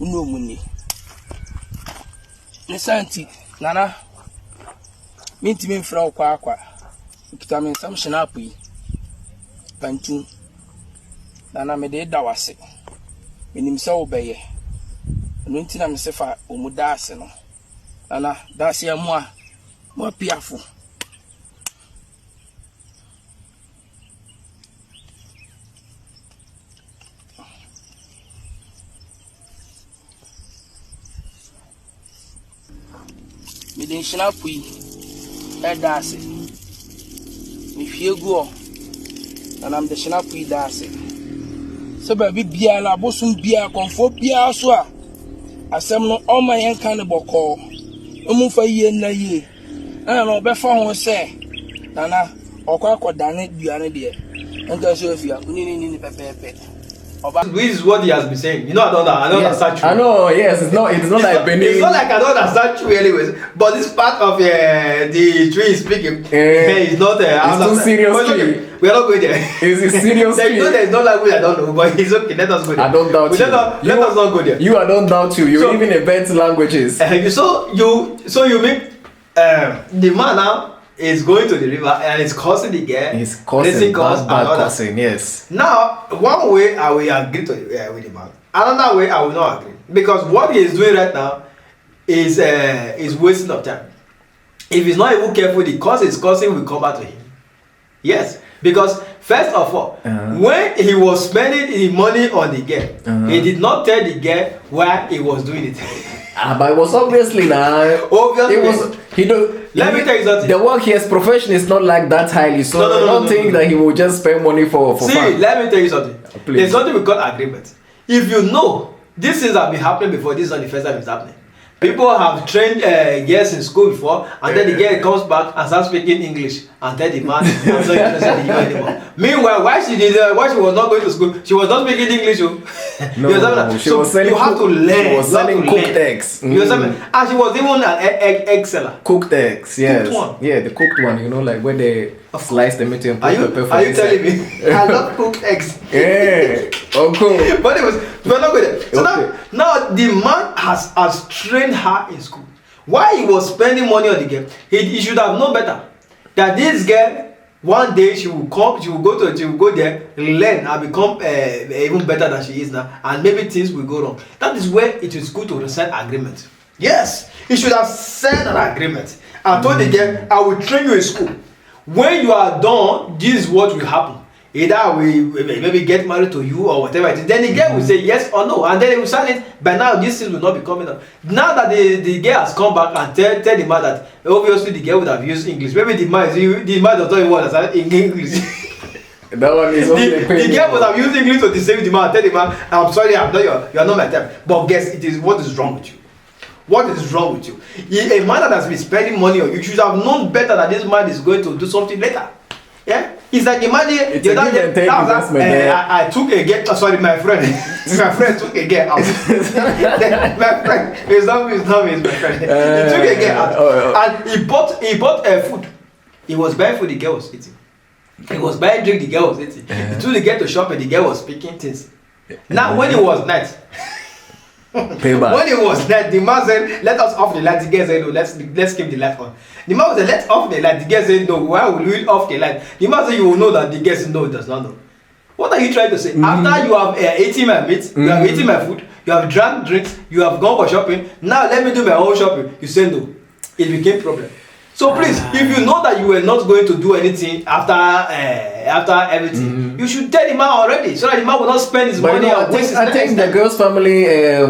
no money. Nesanti, Nana, meet me from Quaqua. Vitamin some shinapi. Pantu. Nana me de dawase. Minim so obeye. Nuntina me sefa omudase no. Nana, that's ya moi piafo. Me den shinapui dase. Me fie go. And I'm the shinapui dase. So baby bia la bosum bia konfo bia so a. Asem no all my yan kan boko. Omu fa ye na ye. Na no be fa ho se. Nana okwa akodane duane de. Nka so afia ni pepepe. This is what he has been saying. You know, I don't understand you. I know, yes, it's not like Benin. It's not like I don't understand you anyways. But this part of the tree is speaking. It's not it's too serious. We are not going there. It's serious. There's no language I don't know, but it's okay. Let us go there. I don't doubt you. Let us not go there. I don't doubt you. You even invent languages. So you mean the man now is going to the river and it's causing the girl. It's causing bad causing, yes. Now, one way I will agree to with the man. Another way I will not agree. Because what he is doing right now is wasting of time. If he's not even careful, the cause is causing will come back to him. Yes. Because first of all, when he was spending the money on the girl, he did not tell the girl why he was doing it. But it was obviously now. Obviously, it was. Let me tell you something. The work his profession is not like that highly, so I don't think that he will just spend money for See, fun. let me tell you something. Please. There's something we call agreement. If you know these things have been happening before, this is not the first time it's happening. People have trained girls in school before, and then the girl comes back and starts speaking English, and tell the man, "I'm not interested in you anymore." Meanwhile, why she was not going to school, she was not speaking English. No, she was selling. You have to learn. She was selling cooked eggs. You understand? And she was even an egg seller. Cooked eggs, yes. Cooked one. Yeah, the cooked one. You know, like when they slice the meat and put pepper for Are you telling me? I love cooked eggs. Yeah. Okay. But we're not good. So now the man has trained her in school. Why he was spending money on the girl? He should have known better. That this girl, one day she will go there, learn and become even better than she is now, and maybe things will go wrong. That is where it is good to sign agreement. Yes, he should have signed an agreement and told the girl, I will train you in school. When you are done, this is what will happen. Either we maybe get married to you or whatever it is. Then the girl will say yes or no, and then they will sign it. But now this thing will not be coming up. Now that the girl has come back and tell the man that obviously the girl would have used English. Maybe the man does not even understand English. That one is the girl would have used English to deceive the man. Tell the man, I'm sorry, you are not my type. But guess it is what is wrong with you. What is wrong with you? A man that has been spending money on you should have known better that this man is going to do something later. Yeah, it's like imagine the other day I took a girl. Sorry, my friend. My friend took a girl out. My friend, his name is my friend. He took a girl out and he bought food. He was buying food the girl was eating. He was buying drink the girl was eating. He took the girl to shop and the girl was speaking things. Now when it was night. Payback. When it was night, the man said, "Let us off the light." The girl said, "No, let's keep the light on." The man said, "Let's off the light." The girl said, "No, why will we off the light?" The man said, "You will know that." The girl said, "No, it does not know." What are you trying to say? After you have eaten my meat, you have eaten my food, you have drank drinks, you have gone for shopping. Now let me do my own shopping. You say no. It became a problem. So please, if you know that you were not going to do anything after everything, you should tell the man already, so that the man will not spend his money and waste his time. I think the girl's family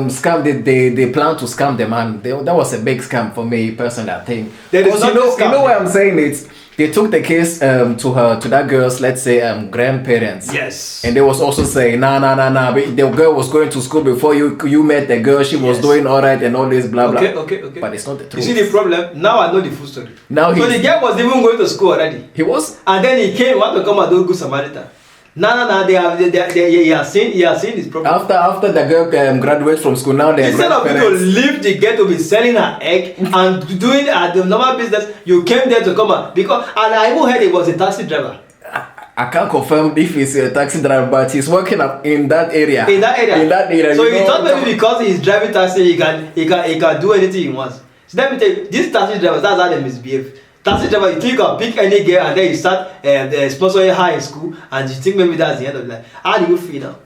scam. They plan to scam the man. That was a big scam for me personally. I think because you know why I'm saying it. They took the case to that girl's, let's say, grandparents. Yes. And they was also saying, nah. The girl was going to school before you met the girl. She was doing all right and all this, blah, blah. Okay. But it's not the truth. You see the problem? Now I know the full story. So the girl was even going to school already. He was? And then he came, want to come and do Good Samaritan. No. He has seen this problem. After the girl graduates from school, now they instead of you to leave the girl to be selling her egg and doing the normal business, you came there to come and I even heard he was a taxi driver. I can't confirm if he's a taxi driver, but he's working up in that area. In that area. So you he thought maybe because he's driving taxi, he can do anything he wants. So let me tell you, these taxi drivers, that's how they misbehave. Taxi driver, you think you can pick any girl and then you start sponsoring her in school, and you think maybe that's the end of life. How do you feel now?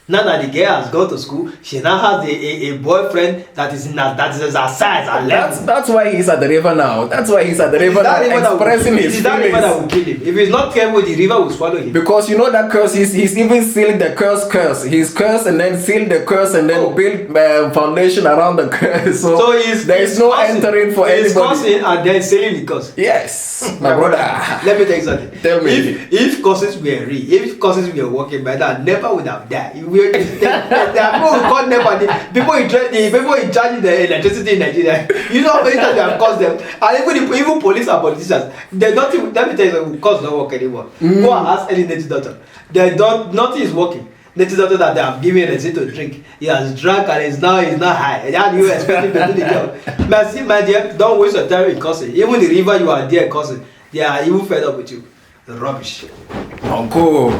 Now that the girl has gone to school, she now has a boyfriend that is her size and level. That's why he's at the river now. That's why he's at the river now, expressing his feelings. It is that river that will kill him. If he's not careful, the river will swallow him. Because you know that curse, he's even sealed the curse. He's cursed and then sealed the curse and then build foundation around the curse. So there's no entering for anybody. He's cursing and then sealing the curse. Yes, my brother. Let me tell you something. Tell me. If curses were real, if curses were working by that, never would have died. There are people who call them, people in charge of the electricity in Nigeria. You know how many times they have caused them, and even police and politicians, they don't even, let me tell you, cause don't work anymore. Go and ask any native doctor. Nothing is working. Native doctor that they have given anything to drink, he has drunk and he's not high. How do you expect him to do the job? My dear, don't waste your time in cursing. Even the river you are there cursing, they are even fed up with you. The rubbish. Uncle.